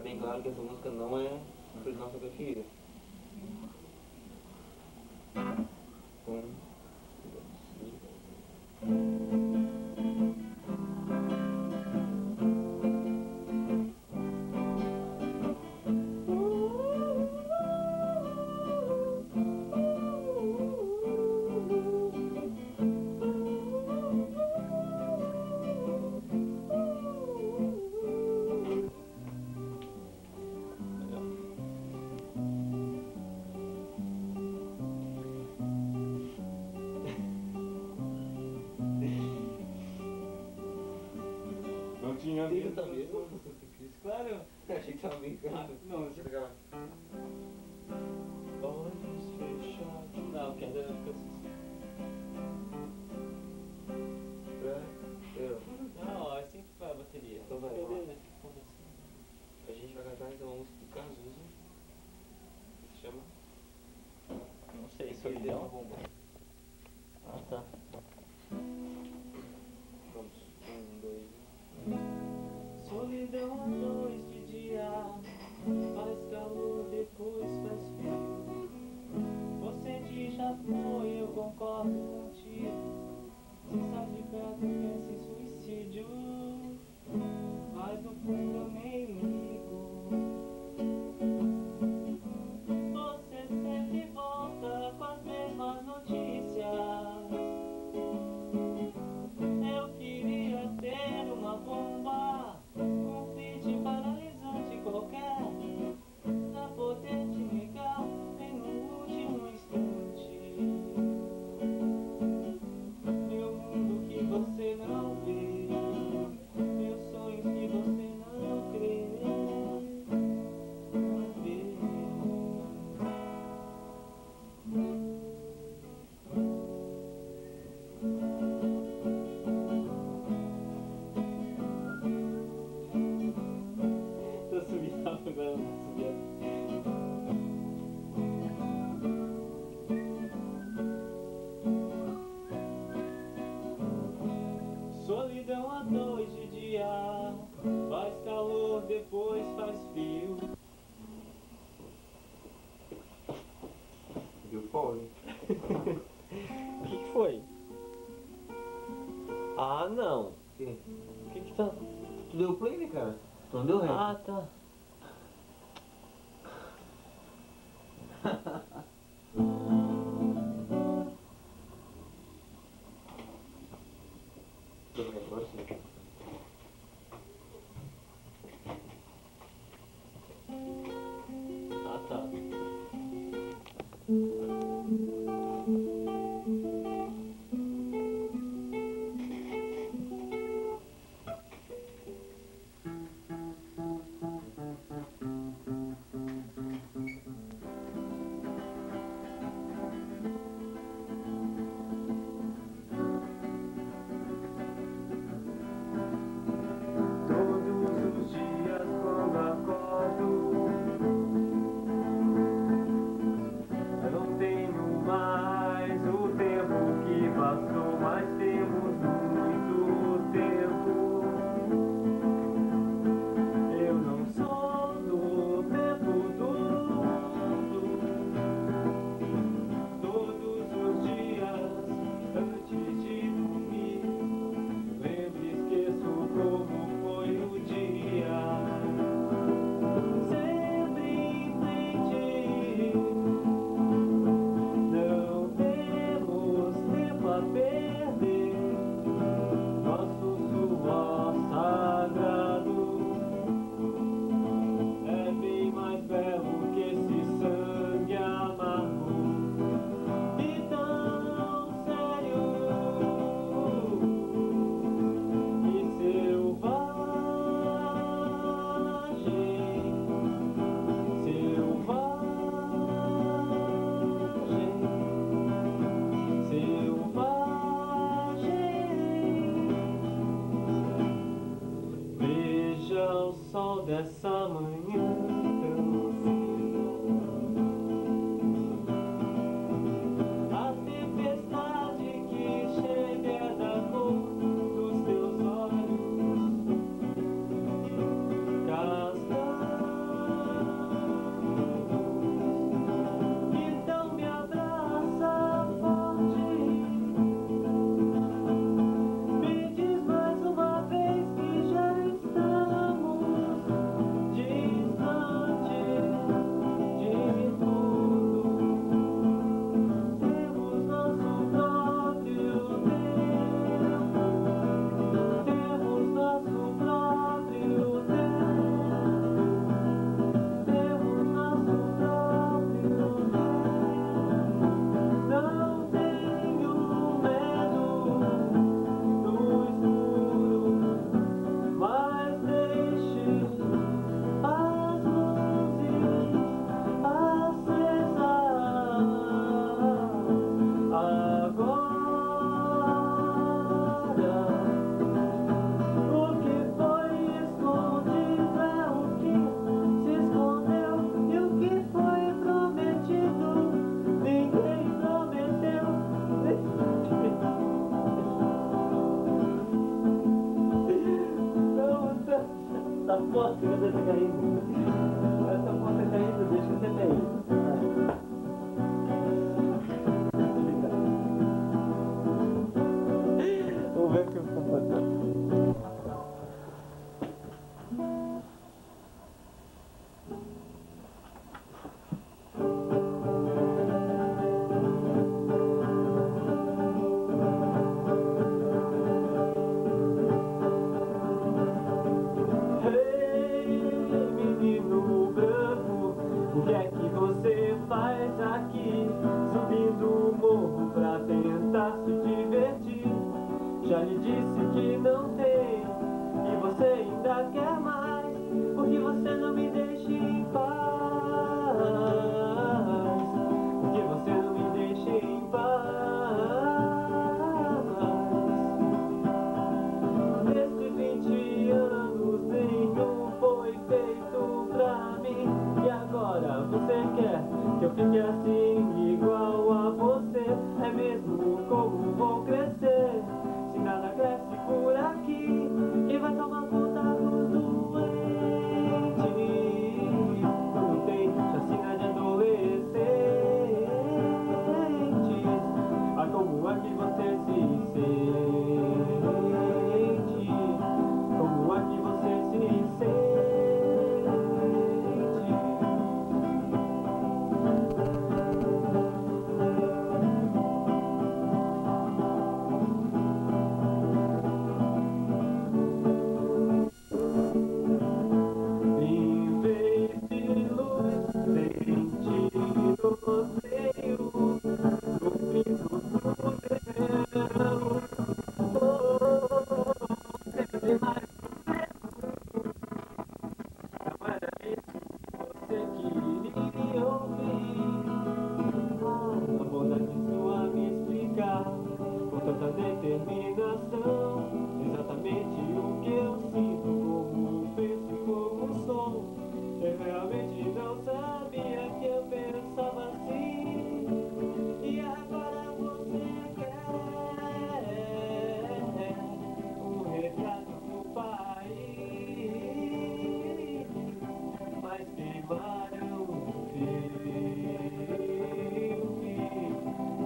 bem claro que essa música não é nossa preferida. Não tinha Tem visto. tá mesmo? Claro. Eu achei que tava brincando. Não, você pegava. Olhos fechados. Não, que ainda fica assim. Não, ó, é assim que vai a bateria. Então vai, Cadê, vamos lá. né? A gente vai cantar então uma música do Cazuza. Que se chama Não sei, solidão. Ah, tá. Vamos. 1, 2. Solidão à noite de dia, faz calor, depois faz frio. Você diz já foi, eu concordo contigo. Se sai de casa, pensa em suicídio, mas no fundo eu nem ligo. Você sempre volta com as mesmas notícias. Eu queria ter uma bomba, um feat paralisante qualquer, pra poder te negar bem no último instante. Meu mundo que você não vê, meus sonhos que você não crê, não vê. Tô subindo agora, não subindo. Solidão à noite de dia, faz calor, depois faz frio. Viu fone? O que foi? Ah, não. Sim. O que tá? Tu deu play, né, cara? Tu não deu ré? Ah, tá. Deu ré agora sim. Ah, tá. Todos os dias quando acordo, eu não tenho mais o tempo que passou, mas temos muito tempo. Eu não sou do tempo do mundo. Todos os dias antes de dormir, lembro e esqueço como foi o dia. Sempre em frente, não temos tempo a perder. Nosso suor sagrado é bem mais belo que esse sangue amargo e tão sério e selvagem, selvagem. Veja o sol dessa manhã tão cedo, a tempestade que chega da cor dos teus olhos castanhos. Deixa você ter caído. Eu tô com você caído, deixa você ter caído. Vamos ver o que eu vou fazer. O que é que você faz aqui? Subindo o morro pra tentar se divertir. Já lhe disse que não tem, e você ainda quer mais. Porque você não me deixa em paz. Porque você não me deixa em paz. Nesses 20 anos nenhum foi feito pra mim. E agora você quer que eu fique assim igual a você? É mesmo como vou crescer se nada cresce por aqui? Quem vai tomar conta dos doentes? Não tem chacina de adolescentes. Ah, como é que você se sente? Como é que você se sente? Em vez de luz, tem tiroteio no fim do túnel. Oh, sempre mais não era isso que você queria ouvir. A bondade sua me explicar com tanta determinação exatamente o que eu sinto, como penso e como sou. Eu realmente não sabia que eu pensava assim. E agora você quer um retrato do país, mas queimaram o filme,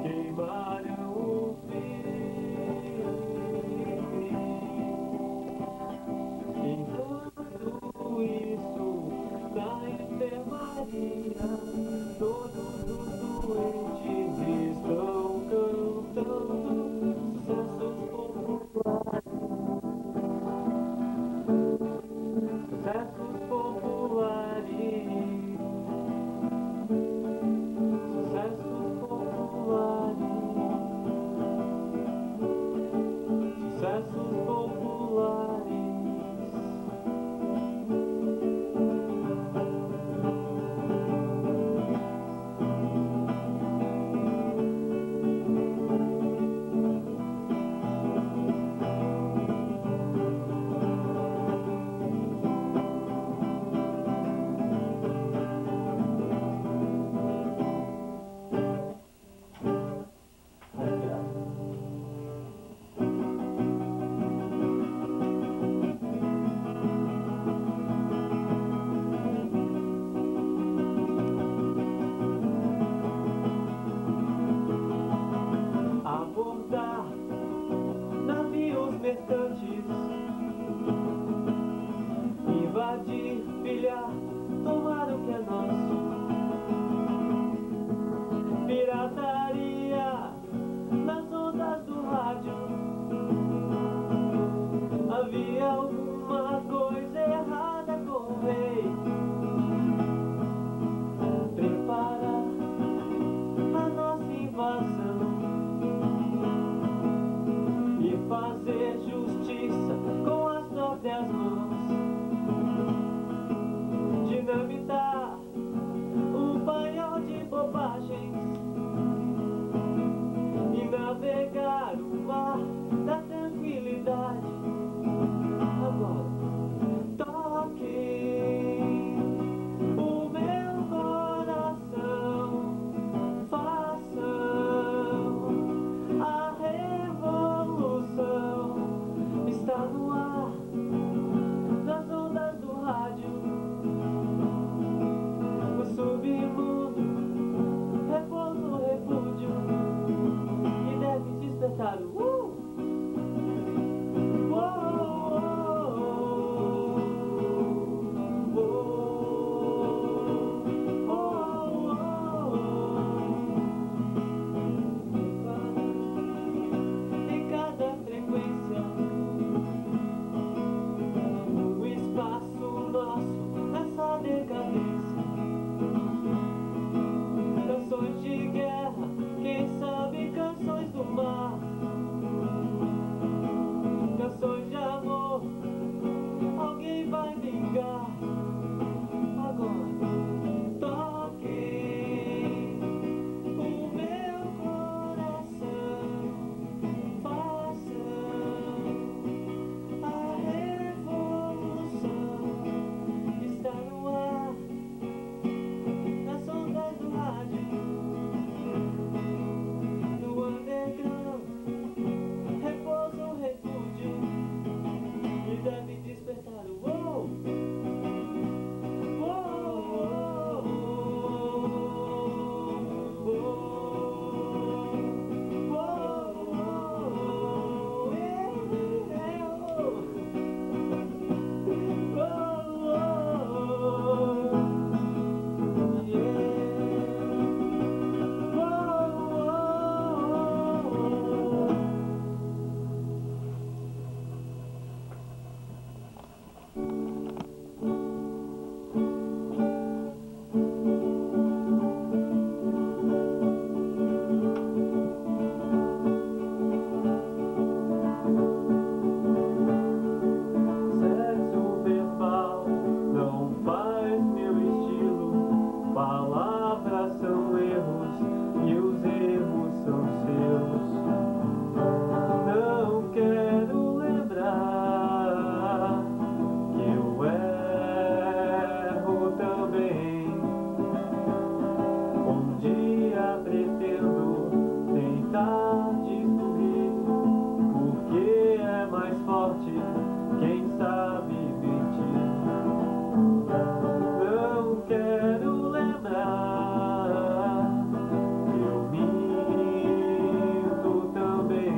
queimaram o filme. Enquanto isso, na enfermaria, todos os doentes estão cantando sucessos populares. Sucessos populares. Sucessos populares. Sucessos populares. palavras são erros e os erros são seus. Não quero lembrar que eu erro também. Um dia pretendo tentar destruir, porque é mais forte quem sabe mentir. Não quero lembrar que eu minto também.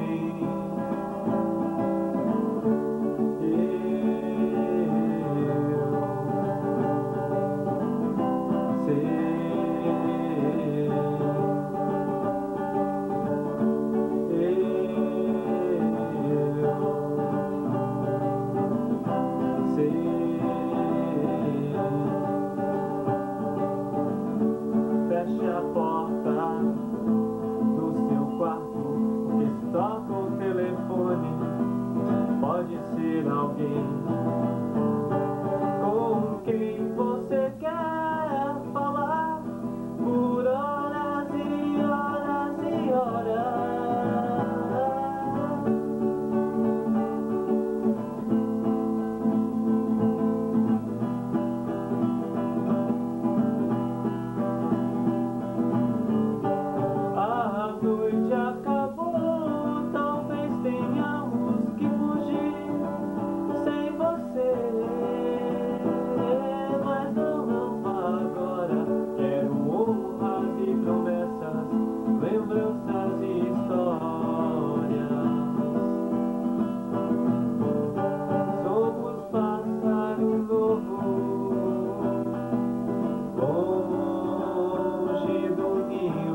Feche a porta do seu quarto, porque se toca o telefone, pode ser alguém com quem você quer falar por horas e horas e horas. A noite acabou, talvez tenhamos que fugir sem você, mas não agora. Quero honras e promessas, lembranças e histórias. Somos pássaro novo, longe do ninho.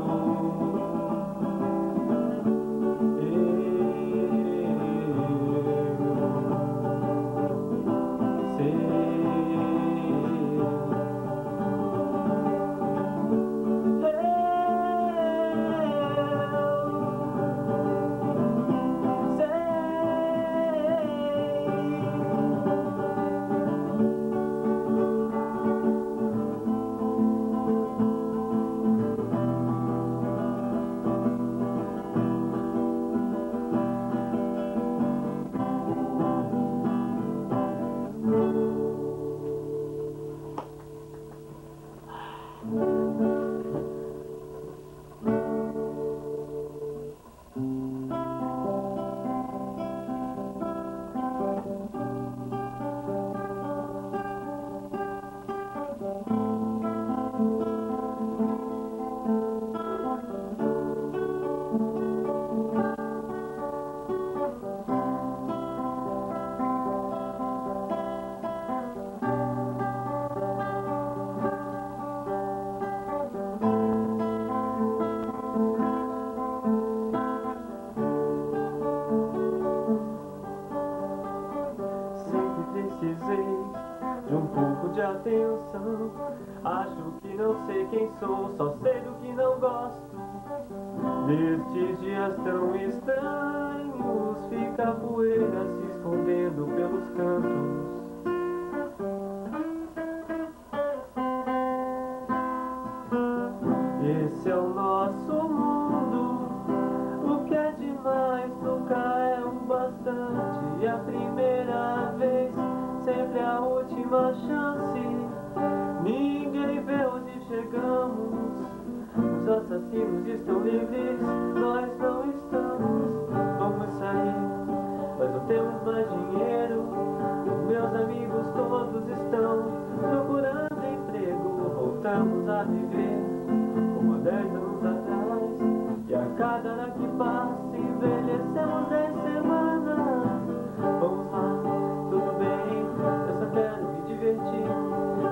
Precisei de um pouco de atenção. Acho que não sei quem sou, só sei do que não gosto. Nestes dias tão estranhos, fica a poeira se escondendo pelos cantos. Esse é o nosso mundo, o que é demais nunca é o bastante. E a primeira vez, sempre a última chance. Ninguém vê onde chegamos. Os assassinos estão livres, nós não estamos. Vamos sair, mas não temos mais dinheiro. Os meus amigos todos estão procurando emprego. Voltamos a viver como há 10 anos atrás. E a cada hora que passa, envelhecemos 10 semanas. Vamos lá, tudo bem, eu só quero me divertir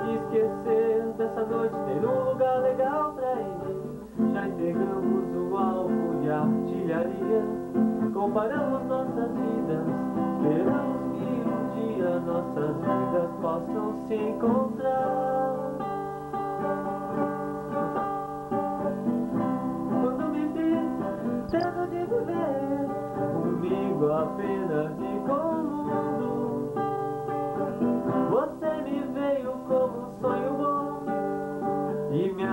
e esquecer dessa noite, ter um lugar legal pra ir. Já entregamos o alvo e a artilharia, comparamos nossas vidas, esperamos que um dia nossas vidas possam se encontrar. Quando me vi tendo de viver comigo apenas e com o mundo, você me veio como um sonho bom e me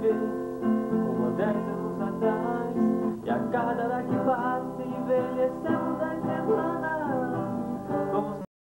você.